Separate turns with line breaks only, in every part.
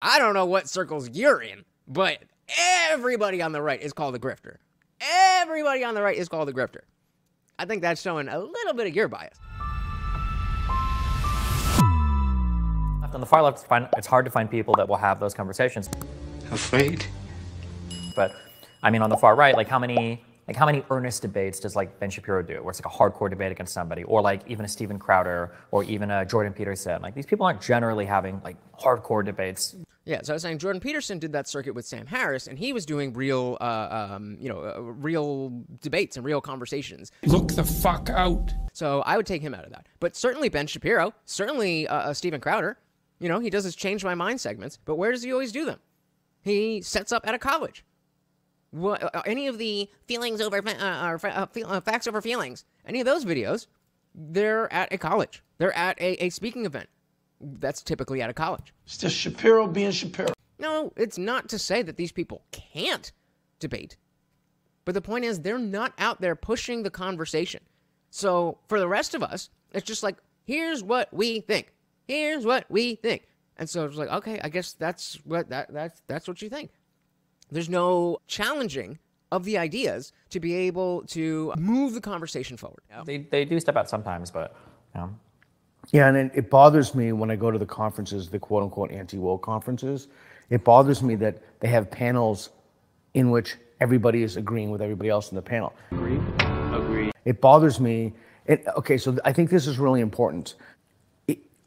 I don't know what circles you're in, but everybody on the right is called a grifter. Everybody on the right is called a grifter. I think that's showing a little bit of your bias.
On the far left, it's hard to find people that will have those conversations.
Afraid?
But I mean, on the far right, like how many earnest debates does like Ben Shapiro do, where it's like a hardcore debate against somebody, or like even a Steven Crowder, or even a Jordan Peterson? Like these people aren't generally having like hardcore debates.
Yeah, so I was saying Jordan Peterson did that circuit with Sam Harris, and he was doing real, real debates and real conversations.
Look the fuck out.
So I would take him out of that. But certainly Ben Shapiro, certainly Steven Crowder, he does his change my mind segments, but where does he always do them? He sets up at a college. Any of the feelings over facts over feelings, any of those videos, they're at a college. They're at a speaking event. That's typically at a college.
It's just Shapiro being Shapiro.
No, it's not to say that these people can't debate. But the point is, they're not out there pushing the conversation. So for the rest of us, it's just like, here's what we think. Here's what we think. And so it's like, okay, I guess that's what you think. There's no challenging of the ideas to be able to move the conversation forward.
They do step out sometimes, but
Yeah, and it bothers me when I go to the conferences, the quote-unquote anti-woke conferences. It bothers me that they have panels in which everybody is agreeing with everybody else in the panel. Agree. It bothers me. Okay, so I think this is really important.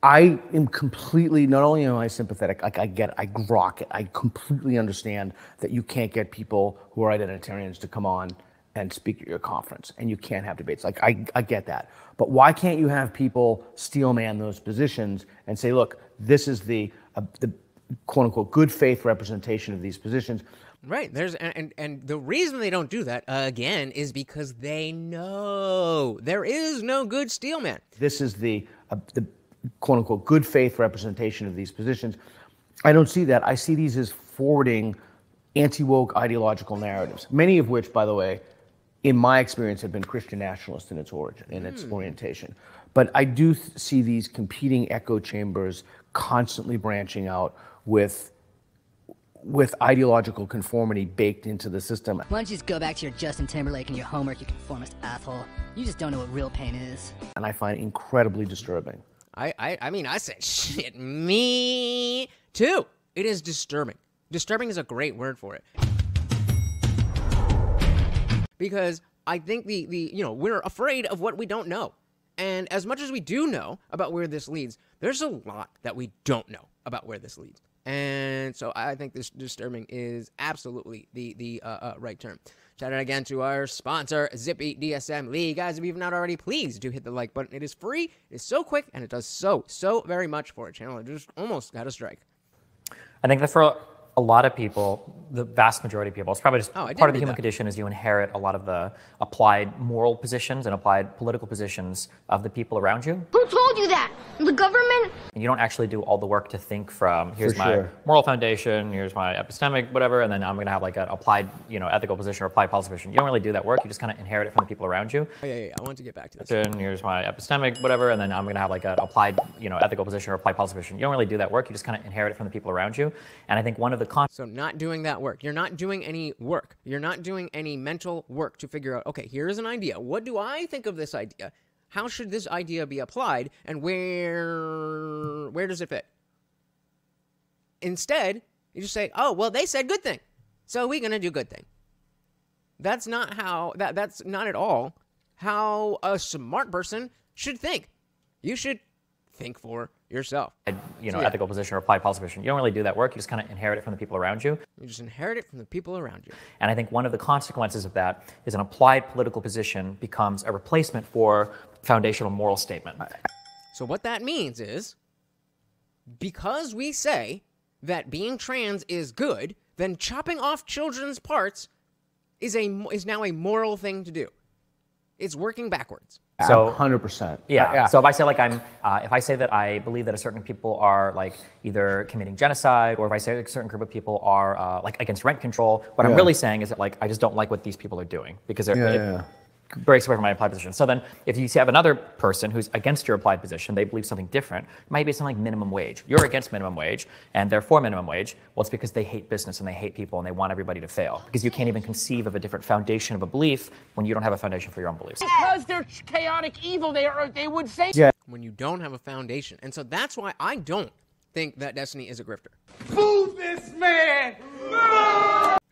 I am completely, not only am I sympathetic, like I grok it. I completely understand that you can't get people who are identitarians to come on and speak at your conference, and you can't have debates. Like, I get that. But why can't you have people steelman those positions and say, look, this is the quote-unquote good faith representation of these positions?
Right. And the reason they don't do that, again, is because they know there is no good steelman.
This is the quote-unquote good faith representation of these positions. I don't see that. I see these as forwarding anti-woke ideological narratives, many of which, by the way, in my experience, have been Christian nationalist in its origin, in its orientation. But I do see these competing echo chambers constantly branching out with ideological conformity baked into the system.
Why don't you just go back to your Justin Timberlake and your homework, you conformist asshole? You just don't know what real pain is.
And I find it incredibly disturbing.
I mean, I said, shit, me too. It is disturbing. Disturbing is a great word for it. Because I think we're afraid of what we don't know. And as much as we do know about where this leads, there's a lot that we don't know about where this leads. And so I think this disturbing is absolutely the right term. Shout out again to our sponsor, Zippy DSM Lee. Guys, if you've not already, please do hit the like button. It is free, it's so quick, and it does so very much for a channel. It just almost got a strike.
I think that for a lot of people, the vast majority of people, it's probably just part of the human condition is you inherit a lot of the applied moral positions and applied political positions of the people around you.
Who told you that? The government?
And you don't actually do all the work to think from, here's my moral foundation, here's my epistemic, whatever, and then I'm going to have like an applied, ethical position or applied policy position. You don't really do that work. You just kind of inherit it from the people around you.
Oh, yeah, I want to get back to this.
And here's my epistemic, whatever, and then I'm going to have like an applied, ethical position or applied policy position. You don't really do that work. You just kind of inherit it from the people around you. And I think one of the
So not doing that work. You're not doing any work. You're not doing any mental work to figure out, okay, here's an idea. What do I think of this idea? How should this idea be applied? And where does it fit? Instead, you just say, oh, well, they said good thing, so we're going to do good thing. That's not how, that's not at all how a smart person should think. You should think for yourself.
Ethical position or applied policy position. You don't really do that work. You just kind of inherit it from the people around you.
You just inherit it from the people around you.
And I think one of the consequences of that is an applied political position becomes a replacement for foundational moral statement.
So what that means is, because we say that being trans is good, then chopping off children's parts is now a moral thing to do. It's working backwards.
So 100%.
Yeah. So if I say if I say that I believe that a certain people are like either committing genocide, or if I say a certain group of people are like against rent control, what I'm really saying is that like I just don't like what these people are doing because they're breaks away from my applied position. So then if you have another person who's against your applied position, they believe something different, it might be something like minimum wage. You're against minimum wage and they're for minimum wage. Well, it's because they hate business and they hate people and they want everybody to fail. Because you can't even conceive of a different foundation of a belief when you don't have a foundation for your own beliefs.
Because they're chaotic evil, they would say.
Yeah.
When you don't have a foundation. And so that's why I don't think that Destiny is a grifter.
Boo this man!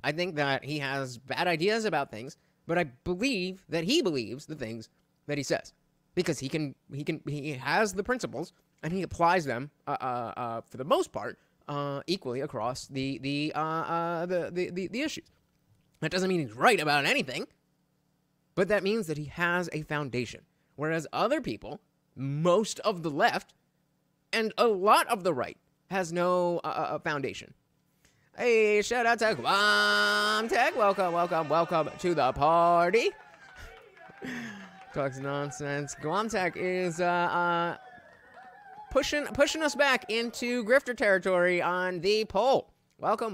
I think that he has bad ideas about things, but I believe that he believes the things that he says because he has the principles and he applies them for the most part equally across the issues. That doesn't mean he's right about anything, but that means that he has a foundation. Whereas other people, most of the left and a lot of the right has no foundation. Hey, shout out to Guam-Tech. Welcome to the party. Talks nonsense. Guam-Tech is pushing us back into grifter territory on the poll. Welcome.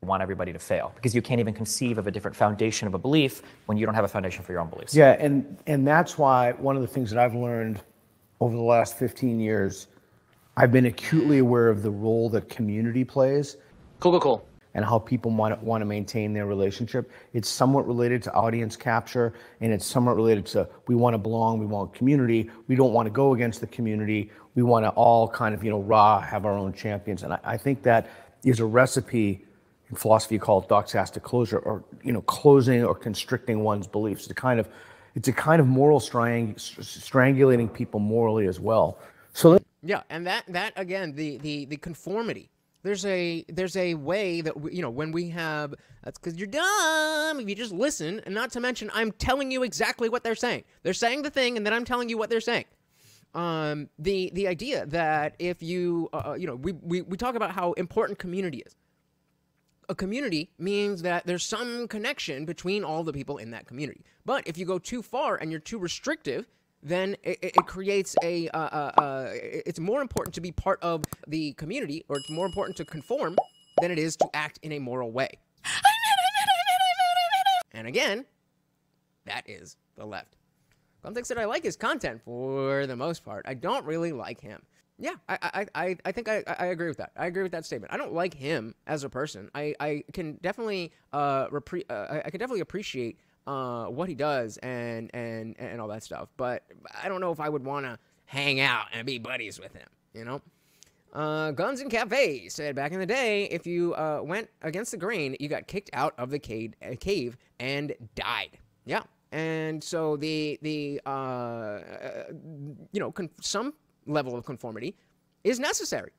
Want everybody to fail because you can't even conceive of a different foundation of a belief when you don't have a foundation for your own beliefs.
Yeah, and that's why one of the things that I've learned over the last 15 years, I've been acutely aware of the role that community plays.
Cool.
And how people want to maintain their relationship. It's somewhat related to audience capture, and it's somewhat related to we want to belong, we want community, we don't want to go against the community, we want to all kind of, have our own champions. And I think that is a recipe in philosophy called doxastic closure, or closing or constricting one's beliefs. It's a kind of moral strangulating people morally as well. So
yeah, and that again, the conformity. There's a way that when we have, that's because you're dumb if you just listen, and not to mention I'm telling you exactly what they're saying. They're saying the thing, and then I'm telling you what they're saying. The idea that if you we talk about how important community is. A community means that there's some connection between all the people in that community. But if you go too far and you're too restrictive, then it creates it's more important to be part of the community, or it's more important to conform than it is to act in a moral way. And again, that is the left. Context that I like his content for the most part. I don't really like him. Yeah, I think I agree with that. I agree with that statement. I don't like him as a person. I can definitely appreciate what he does and all that stuff, but I don't know if I would want to hang out and be buddies with him, Guns and Cafe said back in the day, if you went against the grain, you got kicked out of the cave and died. Yeah, and so some level of conformity is necessary.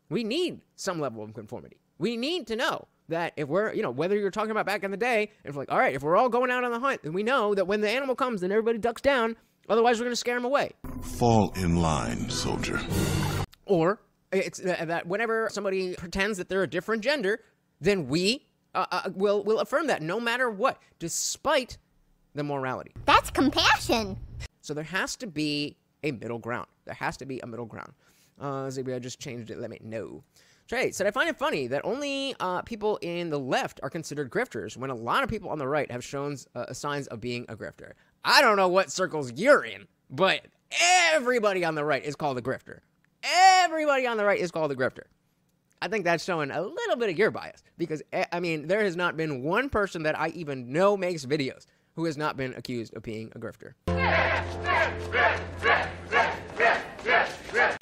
We need some level of conformity. We need to know that if we're, whether you're talking about back in the day, if like, all right, if we're all going out on the hunt, then we know that when the animal comes, then everybody ducks down. Otherwise, we're going to scare them away.
Fall in line, soldier.
Or it's that whenever somebody pretends that they're a different gender, then we will affirm that no matter what, despite the morality.
That's compassion.
So there has to be a middle ground. There has to be a middle ground. Maybe I just changed it. Let me know. Trey said, I find it funny that only people in the left are considered grifters when a lot of people on the right have shown signs of being a grifter. I don't know what circles you're in, but everybody on the right is called a grifter. Everybody on the right is called a grifter. I think that's showing a little bit of your bias because, there has not been one person that I even know makes videos who has not been accused of being a grifter.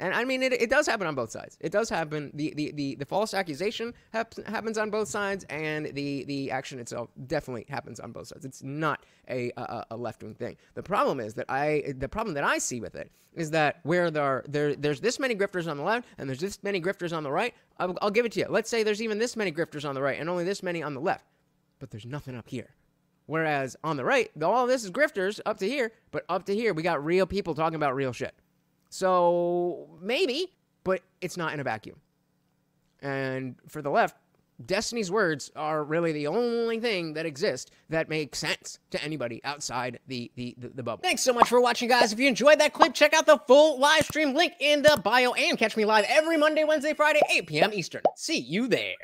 And it does happen on both sides. It does happen. The false accusation happens on both sides, and the action itself definitely happens on both sides. It's not a left-wing thing. The problem is that I see with it is that where there's this many grifters on the left and there's this many grifters on the right. I'll give it to you. Let's say there's even this many grifters on the right and only this many on the left, but there's nothing up here. Whereas on the right, all this is grifters up to here, but up to here we got real people talking about real shit. So maybe, but it's not in a vacuum. And for the left, Destiny's words are really the only thing that exists that makes sense to anybody outside the bubble. Thanks so much for watching, guys. If you enjoyed that clip, check out the full live stream link in the bio and catch me live every Monday, Wednesday, Friday, 8 p.m. Eastern. See you there.